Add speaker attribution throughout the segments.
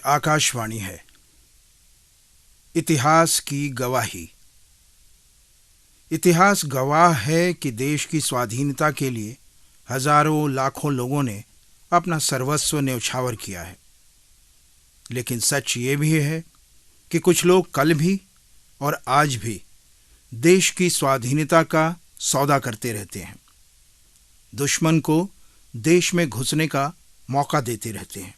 Speaker 1: आकाशवाणी है। इतिहास की गवाही। इतिहास गवाह है कि देश की स्वाधीनता के लिए हजारों लाखों लोगों ने अपना सर्वस्व न्यौछावर किया है। लेकिन सच ये भी है कि कुछ लोग कल भी और आज भी देश की स्वाधीनता का सौदा करते रहते हैं, दुश्मन को देश में घुसने का मौका देते रहते हैं।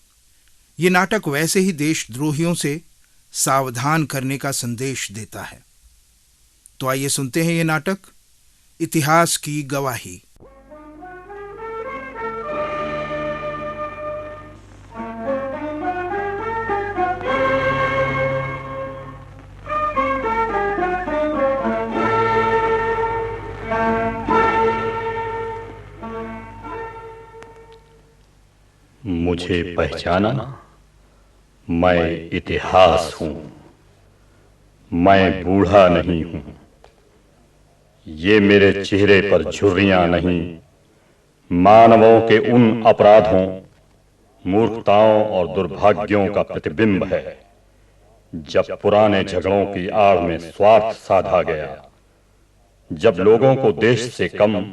Speaker 1: ये नाटक वैसे ही देशद्रोहियों से सावधान करने का संदेश देता है। तो आइए सुनते हैं ये नाटक, इतिहास की गवाही।
Speaker 2: मुझे पहचाना? मैं इतिहास हूं। मैं बूढ़ा नहीं हूं। ये मेरे चेहरे पर झुर्रियां नहीं, मानवों के उन अपराधों, मूर्खताओं और दुर्भाग्यों का प्रतिबिंब है जब पुराने झगड़ों की आड़ में स्वार्थ साधा गया, जब लोगों को देश से कम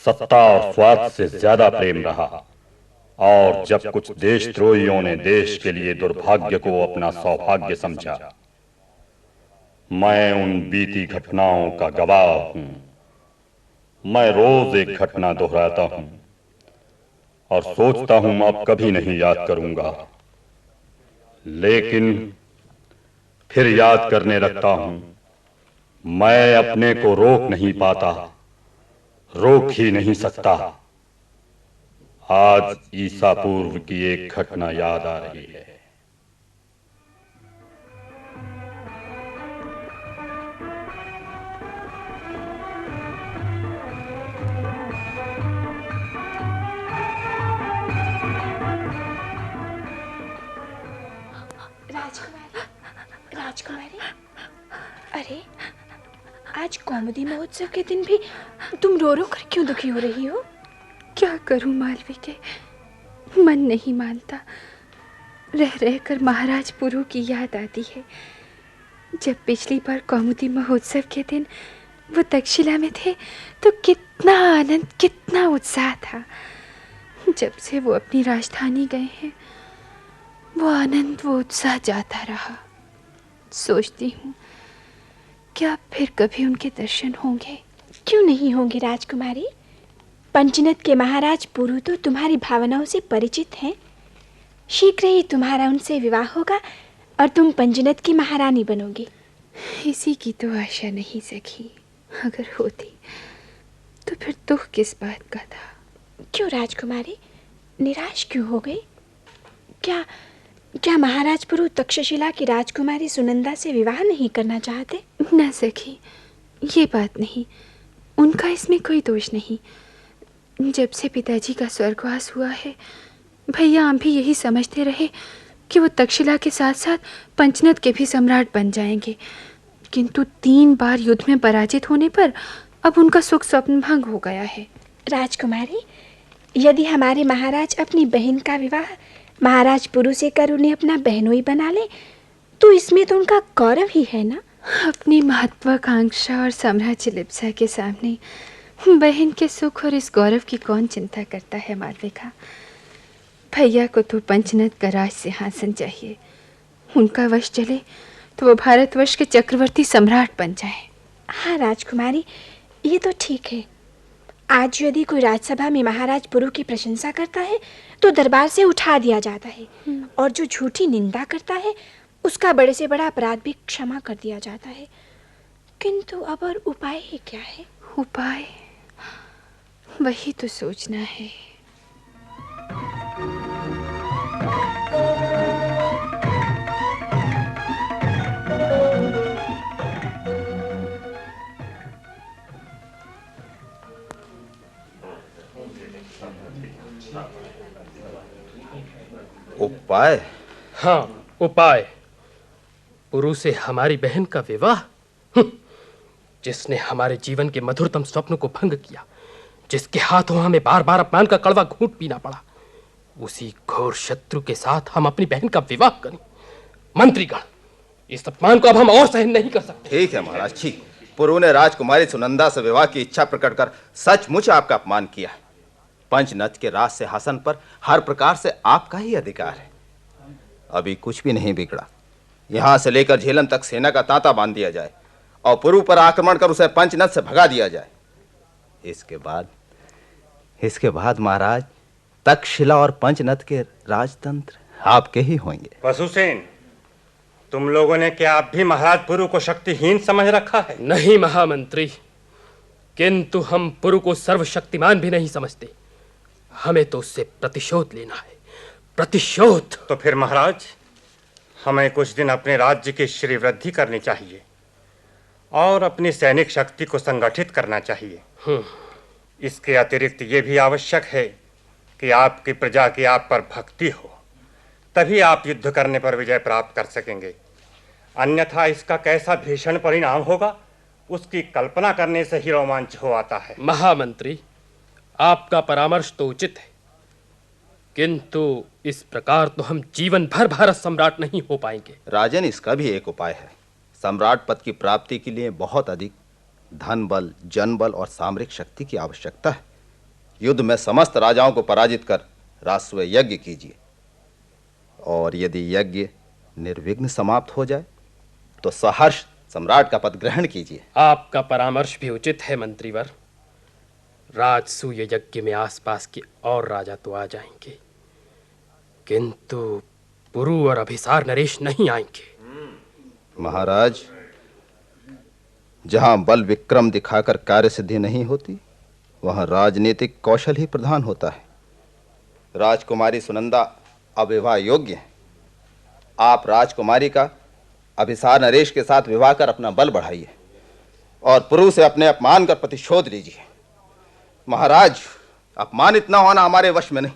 Speaker 2: सत्ता और स्वार्थ से ज्यादा प्रेम रहा, और जब कुछ देशद्रोहियों ने देश के लिए दुर्भाग्य को अपना सौभाग्य समझा। मैं उन बीती घटनाओं का गवाह हूं। मैं रोज एक घटना दोहराता हूं और सोचता हूं अब कभी नहीं याद करूंगा, लेकिन फिर याद करने लगता हूं। मैं अपने को रोक नहीं पाता, रोक ही नहीं सकता। आज ईसा पूर्व की एक घटना याद आ रही है।
Speaker 3: राजकुमारी, अरे आज कौमुदी महोत्सव के दिन भी तुम रो रो कर क्यों दुखी हो रही हो?
Speaker 4: क्या करूं मालविके, मन नहीं मानता। रह रह कर महाराज पुरु की याद आती है। जब पिछली बार कौमुदी महोत्सव के दिन वो तक्षशिला में थे तो कितना आनंद, कितना उत्साह था। जब से वो अपनी राजधानी गए हैं, वो आनंद, वो उत्साह जाता रहा। सोचती हूँ क्या फिर कभी उनके दर्शन होंगे?
Speaker 3: क्यों नहीं होंगे राजकुमारी? पंचनद के महाराज पुरु तो तुम्हारी भावनाओं से परिचित हैं। शीघ्र ही तुम्हारा उनसे विवाह होगा और तुम पंचनद की महारानी बनोगी।
Speaker 4: इसी की तो आशा नहीं सकी। अगर होती तो फिर दुख किस बात का था?
Speaker 3: क्यों राजकुमारी, निराश क्यों हो गई? क्या महाराज पुरु तक्षशिला की राजकुमारी सुनंदा से विवाह नहीं करना चाहते?
Speaker 4: न सखी, ये बात नहीं। उनका इसमें कोई दोष नहीं। जब से पिताजी का स्वर्गवास हुआ है, भैया हम भी यही समझते रहे कि वो तक्षशिला के साथ साथ पंचनद के भी सम्राट बन जाएंगे। किंतु 3 बार युद्ध में पराजित होने पर अब उनका सुख स्वप्न भंग हो गया है।
Speaker 3: राजकुमारी, यदि हमारे महाराज अपनी बहन का विवाह महाराज पुरु से कर उन्हें अपना बहनोई बना ले तो इसमें तो उनका गौरव ही है ना।
Speaker 4: अपनी महत्वाकांक्षा और साम्राज्य लिप्सा के सामने बहन के सुख और इस गौरव की कौन चिंता करता है मालविका? भैया को तो पंचनद का राज सिंहासन चाहिए। उनका वश चले तो वो भारतवर्ष के चक्रवर्ती सम्राट बन जाए।
Speaker 3: हाँ राजकुमारी, ये तो ठीक है। आज यदि कोई राजसभा में महाराज पुरु की प्रशंसा करता है तो दरबार से उठा दिया जाता है, और जो झूठी निंदा करता है उसका बड़े से बड़ा अपराध भी क्षमा कर दिया जाता है। किंतु अब और उपाय ही क्या है?
Speaker 4: उपाय वही तो सोचना है।
Speaker 5: उपाय?
Speaker 6: हाँ, उपाय। पुरु से हमारी बहन का विवाह, जिसने हमारे जीवन के मधुरतम स्वप्न को भंग किया, जिसके हाथों हमें बार बार अपमान का कड़वा घूंट पीना पड़ा, उसी घोर शत्रु के साथ हम अपनी बहन का विवाह करें। मंत्रीगण, इस अपमान को अब हम और सहन नहीं कर सकते।
Speaker 5: ठीक है महाराज, ठीक। पुरु ने राजकुमारी सुनंदा से विवाह की इच्छा प्रकट कर सचमुच आपका अपमान किया। पंचनद के राज सिंहासन पर हर प्रकार से आपका ही अधिकार है। अभी कुछ भी नहीं बिगड़ा। यहां से लेकर झेलम तक सेना का तांता बांध दिया जाए और पुरु पर आक्रमण कर उसे पंचनद से भगा दिया जाए। इसके बाद महाराज, तक्षशिला और पंचनद के राजतंत्र आपके ही होंगे।
Speaker 7: वसुसेन, तुम लोगों ने क्या अब भी महाराज पुरु को शक्तिहीन समझ रखा है?
Speaker 6: नहीं महामंत्री, किंतु हम पुरु को सर्वशक्तिमान भी नहीं समझते। हमें तो उससे प्रतिशोध लेना है, प्रतिशोध।
Speaker 7: तो फिर महाराज, हमें कुछ दिन अपने राज्य की श्रीवृद्धि करनी चाहिए और अपनी सैनिक शक्ति को संगठित करना चाहिए। इसके अतिरिक्त ये भी आवश्यक है कि आपकी प्रजा की आप पर भक्ति हो, तभी आप युद्ध करने पर विजय प्राप्त कर सकेंगे। अन्यथा इसका कैसा भीषण परिणाम होगा, उसकी कल्पना करने से ही रोमांच हो आता है।
Speaker 6: महामंत्री, आपका परामर्श तो उचित है, किंतु इस प्रकार तो हम जीवन भर भारत सम्राट नहीं हो पाएंगे।
Speaker 5: राजन, इसका भी एक उपाय है। सम्राट पद की प्राप्ति के लिए बहुत अधिक धन बल, जन बल और सामरिक शक्ति की आवश्यकता है। युद्ध में समस्त राजाओं को पराजित कर राजस्व यज्ञ कीजिए, और यदि यज्ञ निर्विघ्न समाप्त हो जाए तो सहर्ष सम्राट का पद ग्रहण कीजिए।
Speaker 6: आपका परामर्श भी उचित है मंत्रीवर। राजसूय यज्ञ में आसपास के और राजा तो आ जाएंगे, किंतु पुरु और अभिसार नरेश नहीं आएंगे।
Speaker 5: महाराज, जहां बल विक्रम दिखाकर कार्य सिद्धि नहीं होती, वहां राजनीतिक कौशल ही प्रधान होता है। राजकुमारी सुनंदा अविवाह योग्य है। आप राजकुमारी का अभिसार नरेश के साथ विवाह कर अपना बल बढ़ाइए और पुरु से अपने अपमान का प्रतिशोध लीजिए। महाराज, अपमानित न होना हमारे वश में नहीं,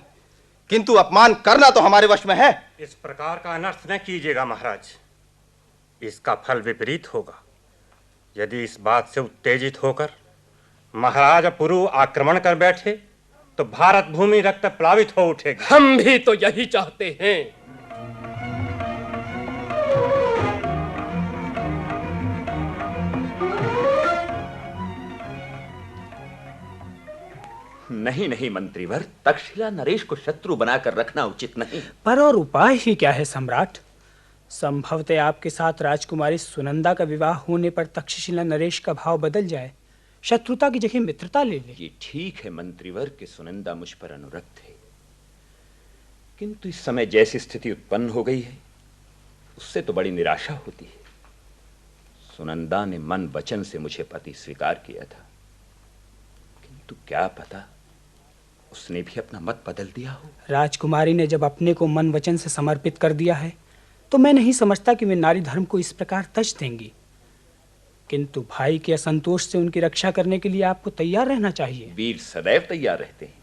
Speaker 5: किंतु अपमान करना तो हमारे वश में है।
Speaker 7: इस प्रकार का अनर्थ न कीजिएगा महाराज, इसका फल विपरीत होगा। यदि इस बात से उत्तेजित होकर महाराज पुरु आक्रमण कर बैठे तो भारत भूमि रक्त प्लावित हो उठेगी।
Speaker 6: हम भी तो यही चाहते हैं।
Speaker 8: नहीं नहीं मंत्रीवर, तक्षशिला नरेश को शत्रु बनाकर रखना उचित नहीं।
Speaker 9: पर और उपाय ही क्या है सम्राट? संभवतः आपके साथ राजकुमारी सुनंदा का विवाह होने पर तक्षशिला नरेश का भाव बदल जाए, शत्रुता की जगह मित्रता ले ले।
Speaker 8: ये ठीक है मंत्रीवर कि सुनंदा मुझ पर अनुरक्त है, किंतु इस समय जैसी स्थिति उत्पन्न हो गई है, उससे तो बड़ी निराशा होती है। सुनंदा ने मन वचन से मुझे पति स्वीकार किया था, किंतु क्या पता उसने भी अपना मत बदल दिया हो।
Speaker 9: राजकुमारी ने जब अपने को मन वचन से समर्पित कर दिया है, तो मैं नहीं समझता कि वे नारी धर्म को इस प्रकार तज देंगी। किंतु भाई के असंतोष से उनकी रक्षा करने के लिए आपको तैयार रहना चाहिए।
Speaker 8: वीर सदैव तैयार रहते हैं।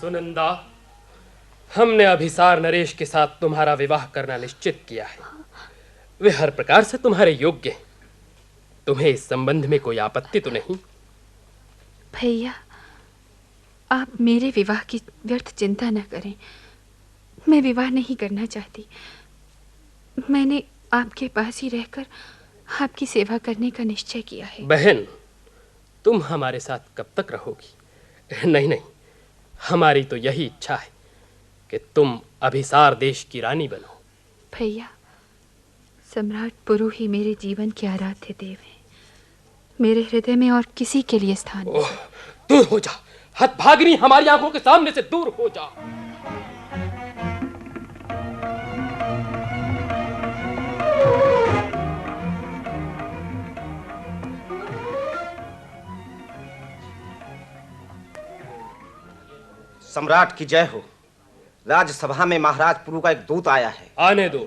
Speaker 6: सुनंदा, हमने अभिसार नरेश के साथ तुम्हारा विवाह करना निश्चित किया है। वे हर प्रकार से तुम्हारे योग्य हैं। तुम्हें इस संबंध में कोई आपत्ति तो नहीं?
Speaker 4: भैया, आप मेरे विवाह की व्यर्थ चिंता न करें। मैं विवाह नहीं करना चाहती। मैंने आपके पास ही रहकर आपकी सेवा करने का निश्चय किया है।
Speaker 6: बहन, तुम हमारे साथ कब तक रहोगी? नहीं नहीं, हमारी तो यही इच्छा है कि तुम अभिसार देश की रानी बनो।
Speaker 4: भैया, सम्राट पुरु ही मेरे जीवन के आराध्य देव हैं। मेरे हृदय में और किसी के लिए स्थान नहीं।
Speaker 6: दूर हो जा, हतभागिनी, हमारी आंखों के सामने से दूर हो जा।
Speaker 5: सम्राट की जय हो। राज्यसभा में महाराज पुरु का एक दूत आया है।
Speaker 6: आने दो।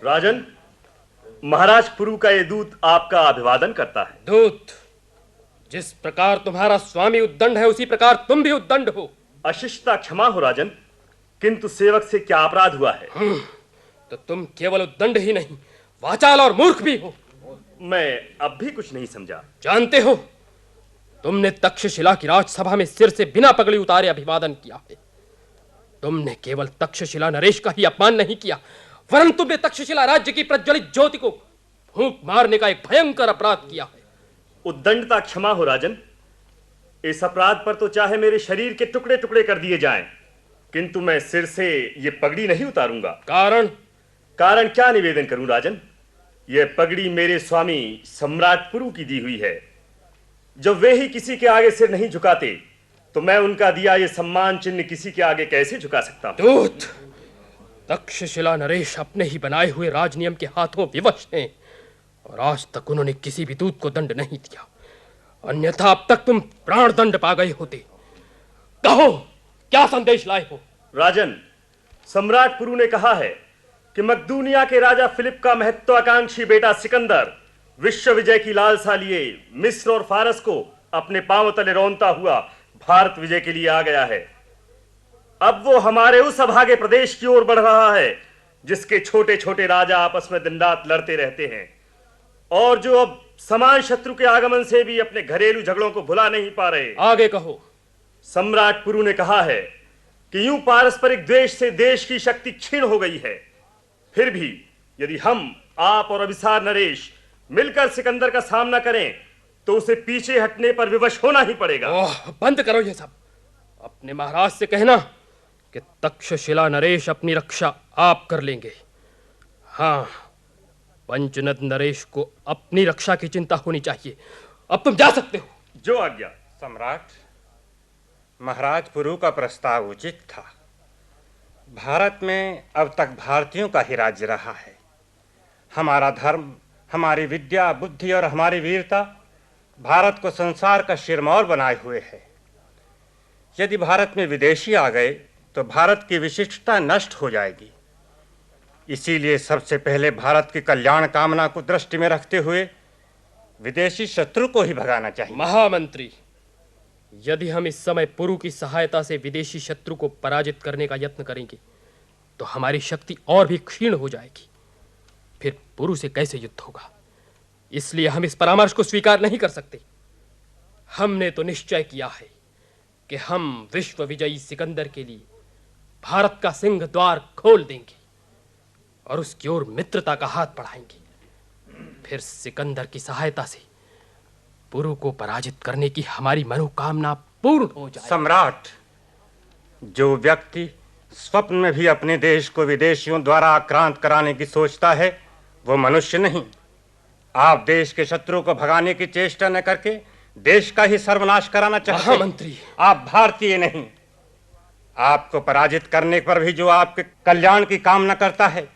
Speaker 2: राजन, महाराज पुरु का ये दूत आपका अभिवादन करता है।
Speaker 6: दूत, जिस प्रकार तुम्हारा स्वामी उद्दंड है, उसी प्रकार तुम भी उद्दंड हो।
Speaker 2: अशिष्टता क्षमा हो राजन, किंतु सेवक से क्या अपराध हुआ है?
Speaker 6: तो तुम केवल उद्दंड ही नहीं, वाचाल और मूर्ख भी हो।
Speaker 2: मैं अब भी कुछ नहीं समझा।
Speaker 6: जानते हो, तुमने तक्षशिला की राजसभा में सिर से बिना पगड़ी उतारे अभिवादन किया है। तुमने केवल तक्षशिला नरेश का ही अपमान नहीं किया, वरन तुमने तक्षशिला राज्य की प्रज्वलित ज्योति को फूंक मारने का एक भयंकर अपराध किया है।
Speaker 2: उद्दंडता क्षमा हो राजन। इस अपराध पर तो चाहे मेरे शरीर के टुकड़े टुकड़े कर दिए जाएं, किंतु मैं सिर से ये पगड़ी नहीं उतारूंगा। कारण क्या निवेदन करूं राजन? यह पगड़ी मेरे स्वामी सम्राट पुरु की दी हुई है। जब वे ही किसी के आगे सिर नहीं झुकाते, तो मैं उनका दिया ये सम्मान चिन्ह किसी के आगे कैसे झुका सकता हूं?
Speaker 6: दूत, तक्षशिला नरेश अपने ही बनाए हुए राजनियम के हाथों विवश हैं और आज तक उन्होंने किसी भी दूत को दंड नहीं दिया, अन्यथा अब तक तुम प्राण दंड पा गए होते। कहो, क्या संदेश लाए हो?
Speaker 2: राजन, सम्राट पुरु ने कहा है कि मकदूनिया के राजा फिलिप का महत्वाकांक्षी बेटा सिकंदर विश्व विजय की लालसा लिए मिस्र और फारस को अपने पांव तले रौंदता हुआ भारत विजय के लिए आ गया है। अब वो हमारे उस अभागे प्रदेश की ओर बढ़ रहा है जिसके छोटे छोटे राजा आपस में दिन रात लड़ते रहते हैं और जो अब समान शत्रु के आगमन से भी अपने घरेलू झगड़ों को भुला नहीं पा रहे।
Speaker 6: आगे कहो।
Speaker 2: सम्राट पुरु ने कहा है कि यूं पारस्परिक द्वेष से देश की शक्ति क्षीण हो गई है। फिर भी यदि हम, आप और अभिसार नरेश मिलकर सिकंदर का सामना करें तो उसे पीछे हटने पर विवश होना ही पड़ेगा।
Speaker 6: बंद करो ये सब। अपने महाराज से कहना कि तक्षशिला नरेश अपनी रक्षा आप कर लेंगे। हाँ, पंचनद नरेश को अपनी रक्षा की चिंता होनी चाहिए। अब तुम जा सकते हो।
Speaker 2: जो आज्ञा।
Speaker 7: सम्राट, महाराज पुरु का प्रस्ताव उचित था। भारत में अब तक भारतीयों का ही राज्य रहा है। हमारा धर्म, हमारी विद्या, बुद्धि और हमारी वीरता भारत को संसार का सिरमौर बनाए हुए है। यदि भारत में विदेशी आ गए तो भारत की विशिष्टता नष्ट हो जाएगी। इसीलिए सबसे पहले भारत की कल्याण कामना को दृष्टि में रखते हुए विदेशी शत्रु को ही भगाना चाहिए।
Speaker 6: महामंत्री, यदि हम इस समय पुरु की सहायता से विदेशी शत्रु को पराजित करने का यत्न करेंगे तो हमारी शक्ति और भी क्षीण हो जाएगी। फिर पुरु से कैसे युद्ध होगा? इसलिए हम इस परामर्श को स्वीकार नहीं कर सकते। हमने तो निश्चय किया है कि हम विश्व विजयी सिकंदर के लिए भारत का सिंह द्वार खोल देंगे और उसकी ओर मित्रता का हाथ बढ़ाएंगे। फिर सिकंदर की सहायता से पुरु को पराजित करने की हमारी मनोकामना पूर्ण हो जाए।
Speaker 7: सम्राट, जो व्यक्ति स्वप्न में भी अपने देश को विदेशियों द्वारा आक्रांत कराने की सोचता है वो मनुष्य नहीं। आप देश के शत्रु को भगाने की चेष्टा न करके देश का ही सर्वनाश कराना चाहते हैं।
Speaker 6: महामंत्री,
Speaker 7: आप भारतीय नहीं। आपको पराजित करने पर भी जो आपके कल्याण की कामना करता है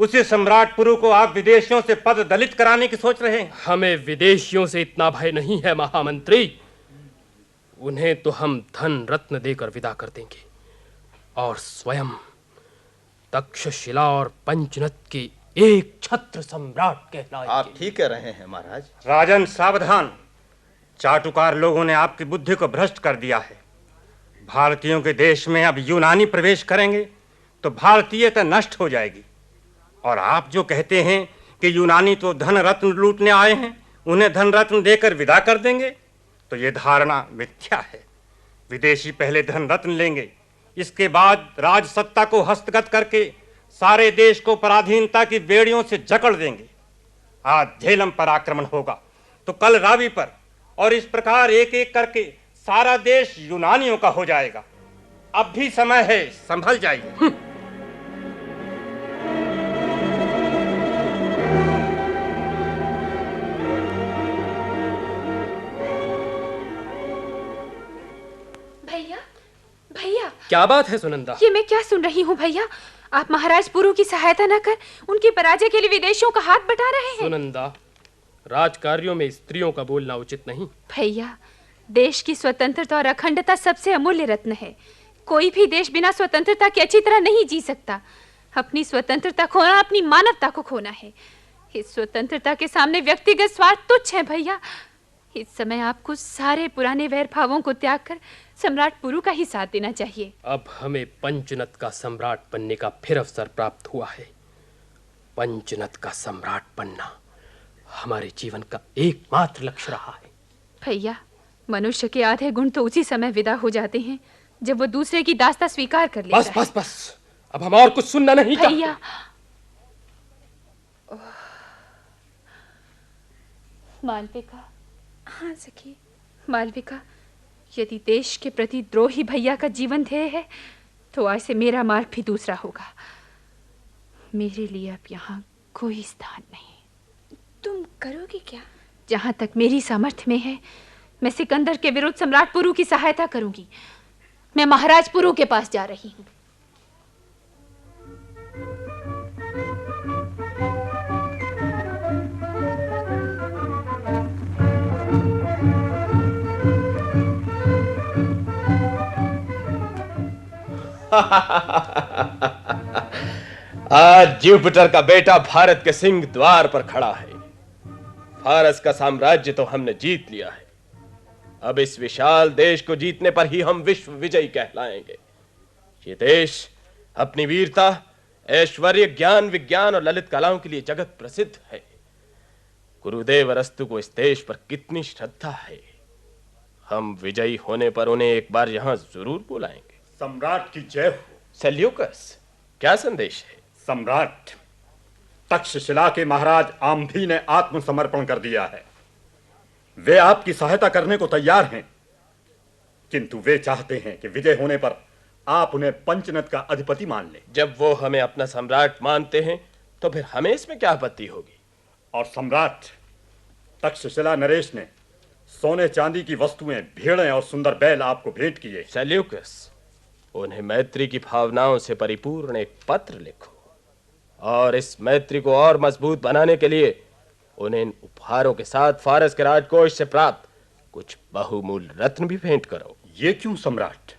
Speaker 7: उसी सम्राट पुरु को आप विदेशियों से पद दलित कराने की सोच रहे हैं।
Speaker 6: हमें विदेशियों से इतना भय नहीं है महामंत्री। उन्हें तो हम धन रत्न देकर विदा कर देंगे और स्वयं तक्षशिला और पंचनद की एक छत्र सम्राट कहलाएंगे।
Speaker 5: आप ठीक कह रहे हैं महाराज।
Speaker 7: राजन सावधान, चाटुकार लोगों ने आपकी बुद्धि को भ्रष्ट कर दिया है। भारतीयों के देश में अब यूनानी प्रवेश करेंगे तो भारतीयता नष्ट हो जाएगी। और आप जो कहते हैं कि यूनानी तो धन रत्न लूटने आए हैं, उन्हें धन रत्न देकर विदा कर देंगे, तो ये धारणा मिथ्या है। विदेशी पहले धन रत्न लेंगे, इसके बाद राज सत्ता को हस्तगत करके सारे देश को पराधीनता की बेड़ियों से जकड़ देंगे। आज झेलम पर आक्रमण होगा तो कल रावी पर, और इस प्रकार एक एक करके सारा देश यूनानियों का हो जाएगा। अब भी समय है, संभल जाइए।
Speaker 4: भैया, भैया,
Speaker 6: क्या बात है सुनंदा?
Speaker 4: ये मैं क्या सुन रही हूँ भैया? आप महाराज पुरु की सहायता न कर उनकी पराजय के लिए विदेशियों का हाथ बटा रहे हैं।
Speaker 6: सुनंदा, राजकार्यों में स्त्रियों का बोलना उचित नहीं।
Speaker 4: भैया, देश की स्वतंत्रता और अखंडता सबसे अमूल्य रत्न है। कोई भी देश बिना स्वतंत्रता के अच्छी तरह नहीं जी सकता। अपनी स्वतंत्रता खोना अपनी मानवता को खोना है। इस स्वतंत्रता के सामने व्यक्तिगत स्वार्थ तुच्छ है भैया। इस समय आपको सारे पुराने वैर भावों को त्याग कर सम्राट पुरु का ही साथ देना चाहिए।
Speaker 6: अब हमें पंचनद का सम्राट बनने का फिर अवसर प्राप्त हुआ है। पंचनद का सम्राट बनना हमारे जीवन का एकमात्र लक्ष्य रहा है।
Speaker 4: भैया, मनुष्य के आधे गुण तो उसी समय विदा हो जाते हैं जब वो दूसरे की दास्ता स्वीकार कर लेता है।
Speaker 6: बस बस, अब हम और कुछ सुनना नहीं चाहते।
Speaker 4: भैया, मालविका।
Speaker 3: हाँ सखी।
Speaker 4: मालविका, यदि देश के प्रति द्रोही भैया का जीवन ध्येय है तो आज से मेरा मार्ग भी दूसरा होगा। मेरे लिए अब यहाँ कोई स्थान नहीं।
Speaker 3: तुम करोगी क्या?
Speaker 4: जहाँ तक मेरी सामर्थ्य में है मैं सिकंदर के विरुद्ध सम्राट पुरु की सहायता करूंगी। मैं महाराज पुरु के पास जा रही हूँ।
Speaker 6: आज जुपिटर का बेटा भारत के सिंह द्वार पर खड़ा है। फारस का साम्राज्य तो हमने जीत लिया है। अब इस विशाल देश को जीतने पर ही हम विश्व विजयी कहलाएंगे। ये देश अपनी वीरता, ऐश्वर्य, ज्ञान, विज्ञान और ललित कलाओं के लिए जगत प्रसिद्ध है। गुरुदेव अरस्तु को इस देश पर कितनी श्रद्धा है। हम विजयी होने पर उन्हें एक बार यहां जरूर बुलाएंगे।
Speaker 2: सम्राट की जय हो।
Speaker 6: सेल्यूकस, क्या संदेश है?
Speaker 2: सम्राट, तक्षशिला के महाराज आम्भी ने आत्मसमर्पण कर दिया है। वे आपकी सहायता करने को तैयार हैं, किंतु वे चाहते हैं कि विजय होने पर आप उन्हें पंचनद का अधिपति मान लें।
Speaker 6: जब वो हमें अपना सम्राट मानते हैं तो फिर हमें इसमें क्या आपत्ति होगी?
Speaker 2: और सम्राट, तक्षशिला नरेश ने सोने चांदी की वस्तुएं, भेड़ें और सुंदर बैल आपको भेंट किए।
Speaker 6: सेल्यूकस, उन्हें मैत्री की भावनाओं से परिपूर्ण एक पत्र लिखो और इस मैत्री को और मजबूत बनाने के लिए उन्हें इन उपहारों के साथ फारस के राजकोष से प्राप्त कुछ बहुमूल्य रत्न भी भेंट करो।
Speaker 2: ये क्यों सम्राट?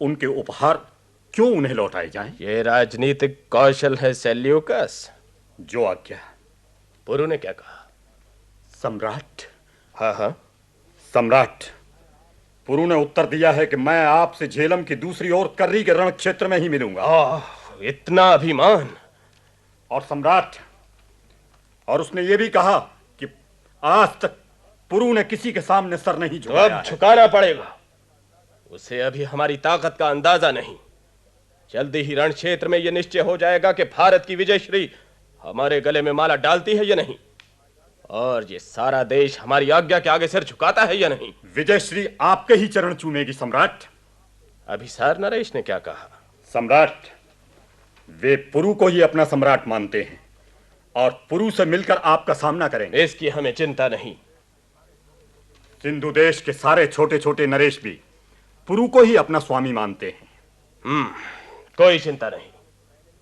Speaker 2: उनके उपहार क्यों उन्हें लौटाए जाएं?
Speaker 6: ये राजनीतिक कौशल है सेल्यूकस।
Speaker 2: जो आज्ञा।
Speaker 6: पुरु ने क्या कहा?
Speaker 2: सम्राट।
Speaker 6: हाँ हाँ
Speaker 2: सम्राट, पुरु ने उत्तर दिया है कि मैं आपसे झेलम की दूसरी ओर कर्री के रण क्षेत्र में ही मिलूंगा।
Speaker 6: इतना अभिमान!
Speaker 2: और सम्राट, और उसने ये भी कहा कि आज तक पुरु ने किसी के सामने सर नहीं झुकाया।
Speaker 6: तो अब झुकाना पड़ेगा। उसे अभी हमारी ताकत का अंदाजा नहीं। जल्दी ही रण क्षेत्र में यह निश्चय हो जाएगा कि भारत की विजयश्री हमारे गले में माला डालती है या नहीं, और ये सारा देश हमारी आज्ञा के आगे सिर झुकाता है या नहीं।
Speaker 2: विजयश्री आपके ही चरण चूमेगी सम्राट।
Speaker 6: अभिसार नरेश ने क्या कहा?
Speaker 2: सम्राट, वे पुरु को ही अपना सम्राट मानते हैं और पुरु से मिलकर आपका सामना करेंगे।
Speaker 6: इसकी हमें चिंता नहीं।
Speaker 2: सिंधु देश के सारे छोटे छोटे नरेश भी पुरु को ही अपना स्वामी मानते हैं।
Speaker 6: कोई चिंता नहीं।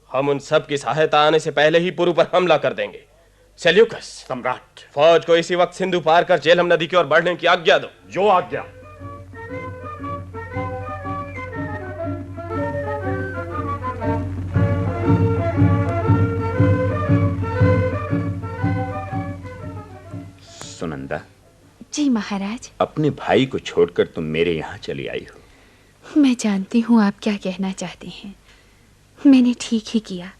Speaker 6: हम उन सब की सहायता आने से पहले ही पुरु पर हमला कर देंगे। सेल्यूकस,
Speaker 2: सम्राट,
Speaker 6: फौज को इसी वक्त सिंधु पार कर झेलम नदी की ओर बढ़ने की आज्ञा दो।
Speaker 2: जो आज्ञा।
Speaker 8: सुनंदा।
Speaker 4: जी महाराज।
Speaker 8: अपने भाई को छोड़कर तुम मेरे यहाँ चली आई हो।
Speaker 4: मैं जानती हूँ आप क्या कहना चाहते हैं। मैंने ठीक ही किया।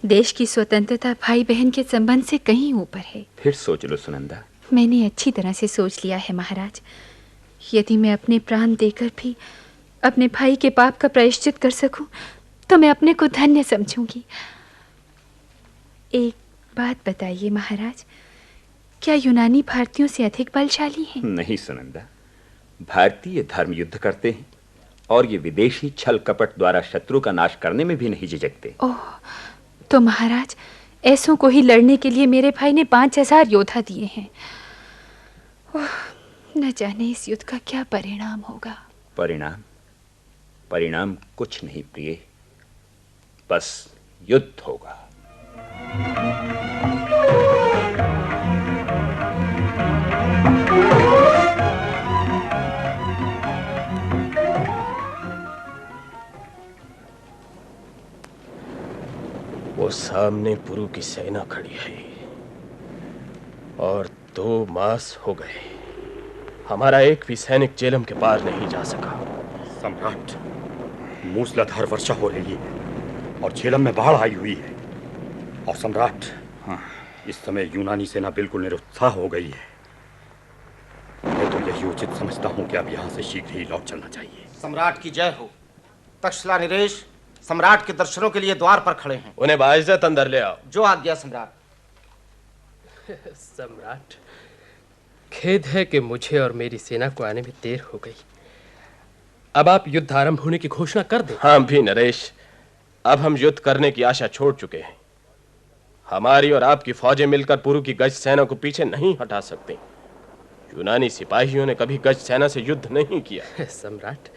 Speaker 4: देश की स्वतंत्रता भाई बहन के संबंध से कहीं ऊपर है।
Speaker 8: फिर सोच लो सुनंदा।
Speaker 4: मैंने अच्छी तरह से सोच लिया है महाराज। यदि मैं अपने प्राण देकर भी अपने भाई के पाप का प्रायश्चित कर सकूं तो मैं अपने को धन्य समझूंगी। एक बात बताइए महाराज, क्या यूनानी भारतीयों से अधिक बलशाली हैं?
Speaker 8: नहीं सुनंदा, भारतीय धर्म युद्ध करते हैं और ये विदेशी छल कपट द्वारा शत्रु का नाश करने में भी नहीं झिझकते।
Speaker 4: ओह, तो महाराज ऐसों को ही लड़ने के लिए मेरे भाई ने 5000 योद्धा दिए हैं। ओह, न जाने इस युद्ध का क्या परिणाम होगा।
Speaker 8: परिणाम कुछ नहीं प्रिय, बस युद्ध होगा।
Speaker 6: वो सामने पुरु की सेना खड़ी है और 2 मास हो गए हमारा एक भी सैनिक झेलम के पार नहीं जा सका।
Speaker 2: सम्राट, मूसलाधार वर्षा हो रही है और झेलम में बाढ़ आई हुई है। और सम्राट, इस समय यूनानी सेना बिल्कुल निरुत्साह हो गई है। मैं तो यही उचित समझता हूं कि अब यहाँ से शीघ्र ही लौट चलना चाहिए।
Speaker 10: सम्राट की जय हो। तक्षशिला नरेश सम्राट के दर्शनों के लिए द्वार पर खड़े हैं।
Speaker 11: उन्हें बाइज्जत अंदर ले आओ।
Speaker 10: जो आज्ञा सम्राट।
Speaker 6: सम्राट, खेद है कि मुझे और मेरी सेना को आने में देर हो गई। अब आप युद्ध आरंभ होने की घोषणा कर दें।
Speaker 11: हाँ भी नरेश, अब हम युद्ध करने की आशा छोड़ चुके हैं। हमारी और आपकी फौजें मिलकर पुरु की गज सेना को पीछे नहीं हटा सकती। यूनानी सिपाहियों ने कभी गज सेना से युद्ध नहीं किया।
Speaker 6: सम्राट,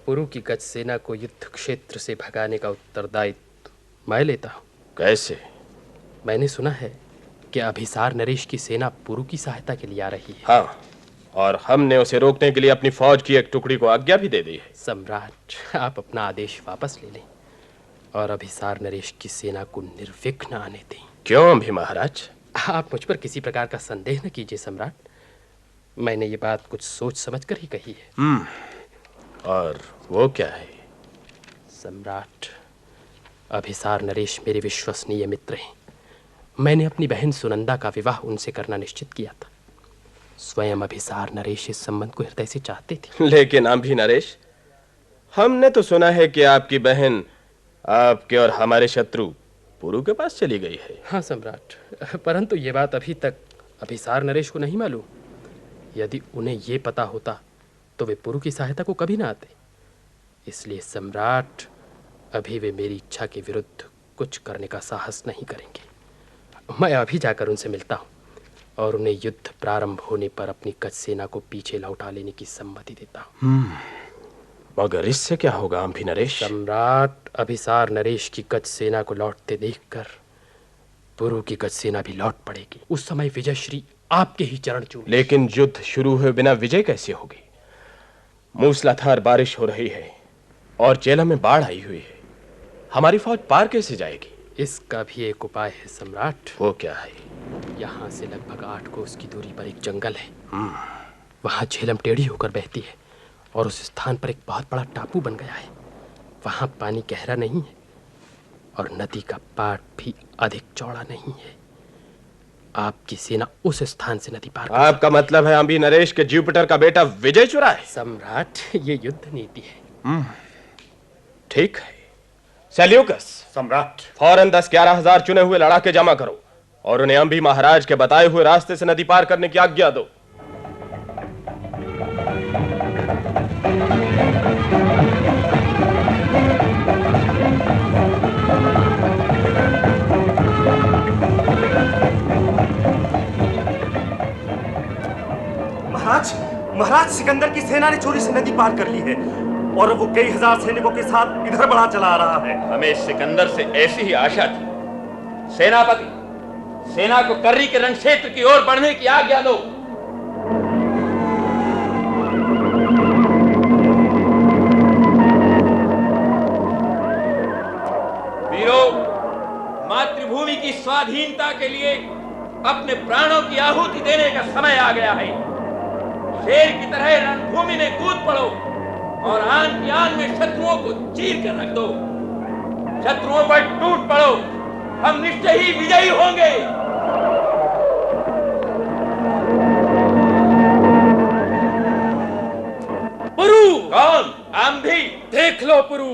Speaker 6: पुरु की गज सेना को युद्ध क्षेत्र से भगाने का उत्तरदायित्व मैं लेता हूँ।
Speaker 11: कैसे?
Speaker 6: मैंने सुना है कि अभिसार नरेश की सेना पुरु की सहायता के लिए आ रही है।
Speaker 11: हाँ, और हमने उसे रोकने के लिए अपनी फौज की एक टुकड़ी को आज्ञा भी दे दी है।
Speaker 6: सम्राट, आप अपना आदेश वापस ले लें और अभिसार नरेश की सेना को निर्विघ्न आने दें।
Speaker 11: क्यों भी महाराज?
Speaker 6: आप मुझ पर किसी प्रकार का संदेह न कीजिए सम्राट। मैंने ये बात कुछ सोच समझ कर ही कही है।
Speaker 11: और वो क्या है?
Speaker 6: सम्राट, अभिसार नरेश मेरे विश्वसनीय मित्र हैं। मैंने अपनी बहन सुनंदा का विवाह उनसे करना निश्चित किया था। स्वयं अभिसार नरेश इस संबंध को हृदय से चाहते थे।
Speaker 11: लेकिन अभी नरेश, हमने तो सुना है कि आपकी बहन आपके और हमारे शत्रु पुरु के पास चली गई है।
Speaker 6: हाँ सम्राट, परंतु ये बात अभी तक अभिसार नरेश को नहीं मालूम। यदि उन्हें ये पता होता तो वे पुरु की सहायता को कभी ना आते। इसलिए सम्राट, अभी वे मेरी इच्छा के विरुद्ध कुछ करने का साहस नहीं करेंगे। मैं अभी जाकर उनसे मिलता हूँ और उन्हें युद्ध प्रारंभ होने पर अपनी गज सेना को पीछे लौटा लेने की सम्मति देता हूँ।
Speaker 11: मगर इससे क्या होगा अभी नरेश?
Speaker 6: सम्राट, अभिसार नरेश की गज सेना को लौटते देखकर पुरु की गज सेना भी लौट पड़ेगी। उस समय विजय श्री आपके ही चरण चूमे।
Speaker 11: लेकिन युद्ध शुरू हुए बिना विजय कैसे होगी? मूसलाधार बारिश हो रही है और जेलम में बाढ़ आई हुई है। हमारी फौज पार कैसे जाएगी?
Speaker 6: इसका भी एक उपाय है सम्राट।
Speaker 11: वो क्या है?
Speaker 6: यहाँ से लगभग 8 कोस की दूरी पर एक जंगल है। वहाँ झेलम टेढ़ी होकर बहती है और उस स्थान पर एक बहुत बड़ा टापू बन गया है। वहाँ पानी गहरा नहीं है और नदी का पाट भी अधिक चौड़ा नहीं है। आपकी सेना उस स्थान से नदी पार कर
Speaker 11: आपका मतलब है अभी नरेश के जुपिटर का बेटा विजय चुरा है?
Speaker 6: सम्राट, ये युद्ध नीति है।
Speaker 11: ठीक है। सेल्यूकस
Speaker 2: सम्राट,
Speaker 11: फौरन 10-11 हजार चुने हुए लड़ाके जमा करो और उन्हें अम्भी महाराज के बताए हुए रास्ते से नदी पार करने की आज्ञा दो।
Speaker 7: महाराज, सिकंदर की सेना ने चोरी से नदी पार कर ली है और वो कई हजार सैनिकों के साथ इधर बढ़ा चला आ रहा है।
Speaker 8: हमें सिकंदर से ऐसी ही आशा थी। सेनापति, सेना को कर्री के रण क्षेत्र की ओर बढ़ने की आज्ञा दो। वीरों, मातृभूमि की स्वाधीनता के लिए अपने प्राणों की आहुति देने का समय आ गया है। शेर की तरह रणभूमि में कूद पड़ो और आन की आन में शत्रुओं को चीर कर रख दो। शत्रुओं पर टूट पड़ो, हम निश्चय ही विजयी होंगे।
Speaker 6: पुरु!
Speaker 8: कौन? अम्भी!
Speaker 6: देख लो पुरु,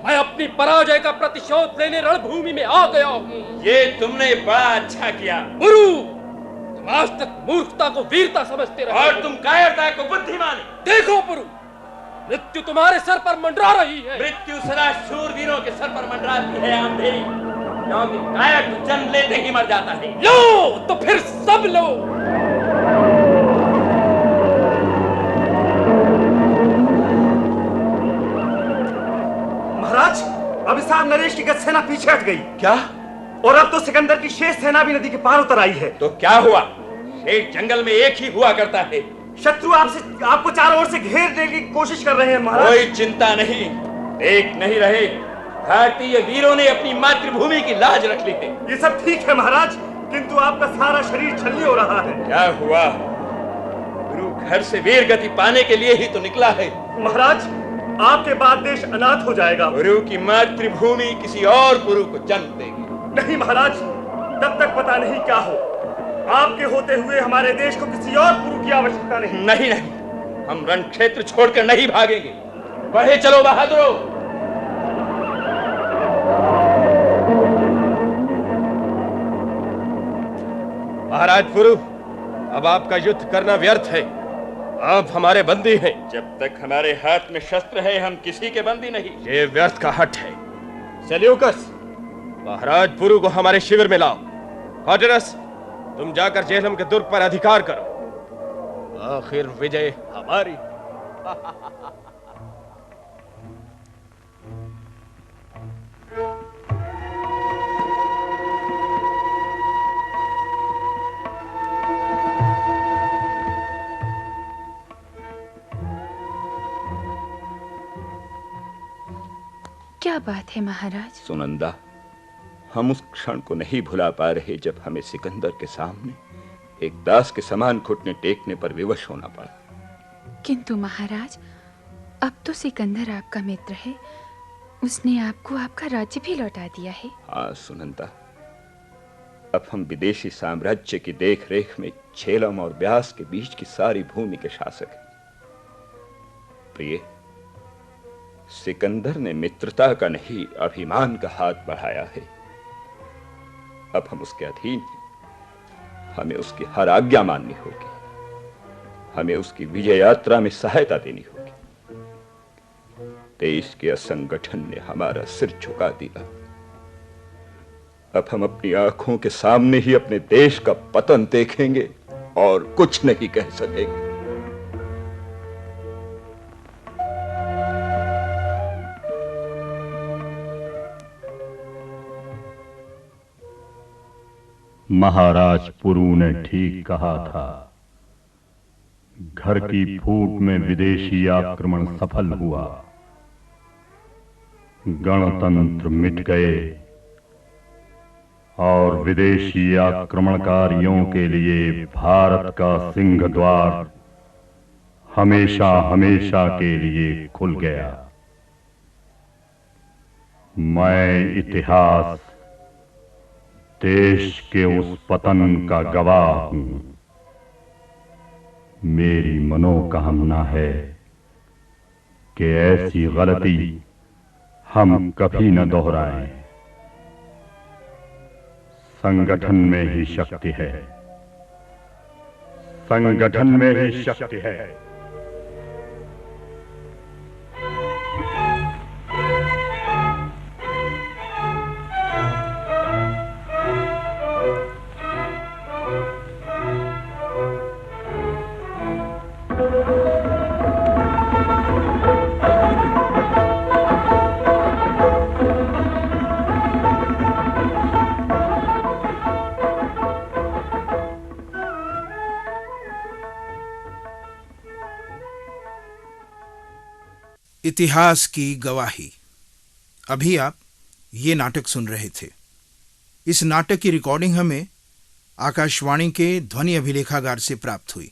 Speaker 6: मैं अपनी पराजय का प्रतिशोध लेने रणभूमि में आ गया हूँ।
Speaker 8: ये तुमने बड़ा अच्छा किया।
Speaker 6: पुरु, तुम आज तक मूर्खता को वीरता समझते रहे
Speaker 8: और तुम कायरता को बुद्धिमानी।
Speaker 6: देखो पुरु, मृत्यु तुम्हारे सर पर मंडरा रही है।
Speaker 8: मृत्यु सदा शूरवीरों के सर पर मंडराती है अम्भी, क्योंकि कायर तो जन्म लेते ही मर जाता है।
Speaker 6: लो तो फिर सब लो।
Speaker 7: महाराज, अभिसार नरेश की गज सेना पीछे हट गई।
Speaker 8: क्या?
Speaker 7: और अब तो सिकंदर की शेष सेना भी नदी के पार उतर आई है।
Speaker 8: तो क्या हुआ? शेर जंगल में एक ही हुआ करता है।
Speaker 7: शत्रु आपको चारों ओर से घेरने की कोशिश कर रहे हैं महाराज।
Speaker 8: कोई चिंता नहीं, देख नहीं रहे, भारतीय वीरों ने अपनी मातृभूमि की लाज रख ली है।
Speaker 7: ये सब ठीक है महाराज, किंतु आपका सारा शरीर छलनी हो रहा है।
Speaker 8: क्या हुआ? गुरु घर से वीर गति पाने के लिए ही तो निकला है।
Speaker 7: महाराज, आपके बाद देश अनाथ हो जाएगा।
Speaker 8: गुरु की मातृभूमि किसी और गुरु को जन्म देगी।
Speaker 7: नहीं महाराज, तब तक पता नहीं क्या हो। आपके होते हुए हमारे देश को किसी और गुरु की आवश्यकता नहीं।
Speaker 8: नहीं नहीं, हम रण क्षेत्र छोड़कर नहीं भागेंगे। बढ़े चलो बहादुरों।
Speaker 11: महाराज पुरु, अब आपका युद्ध करना व्यर्थ है। आप हमारे बंदी हैं।
Speaker 8: जब तक हमारे हाथ में शस्त्र है हम किसी के बंदी नहीं।
Speaker 11: ये व्यर्थ का हट है। सेल्यूकस, महाराज पुरु को हमारे शिविर में लाओ। हॉटरस, तुम जाकर जेहलम के दुर्ग पर अधिकार करो। आखिर विजय हमारी।
Speaker 4: क्या बात है महाराज?
Speaker 8: सुनंदा, हम उस क्षण को नहीं भुला पा रहे जब हमें सिकंदर के सामने एक दास के समान घुटने टेकने पर विवश होना पड़ा।
Speaker 4: किंतु महाराज, अब तो सिकंदर आपका मित्र है। उसने आपको आपका राज्य भी लौटा दिया है।
Speaker 8: हाँ सुनंदा, अब हम विदेशी साम्राज्य की देखरेख में झेलम और ब्यास के बीच की सारी भूमि के शासक हैं। प्रिय, सिकंदर ने मित्रता का नहीं अभिमान का हाथ बढ़ाया है। अब हम उसके अधीन हैं। हमें उसकी हर आज्ञा माननी होगी। हमें उसकी विजय यात्रा में सहायता देनी होगी। देश के असंगठन ने हमारा सिर झुका दिया। अब हम अपनी आंखों के सामने ही अपने देश का पतन देखेंगे और कुछ नहीं कह सकेंगे।
Speaker 2: महाराज पुरु ने ठीक कहा था। घर की फूट में विदेशी आक्रमण सफल हुआ। गणतंत्र मिट गए और विदेशी आक्रमणकारियों के लिए भारत का सिंह द्वार हमेशा हमेशा के लिए खुल गया। मैं इतिहास देश के उस पतन का गवाह हूं। मेरी मनोकामना है कि ऐसी गलती हम कभी न दोहराएं। संगठन में ही शक्ति है। संगठन में ही शक्ति है।
Speaker 1: इतिहास की गवाही। अभी आप ये नाटक सुन रहे थे। इस नाटक की रिकॉर्डिंग हमें आकाशवाणी के ध्वनि अभिलेखागार से प्राप्त हुई।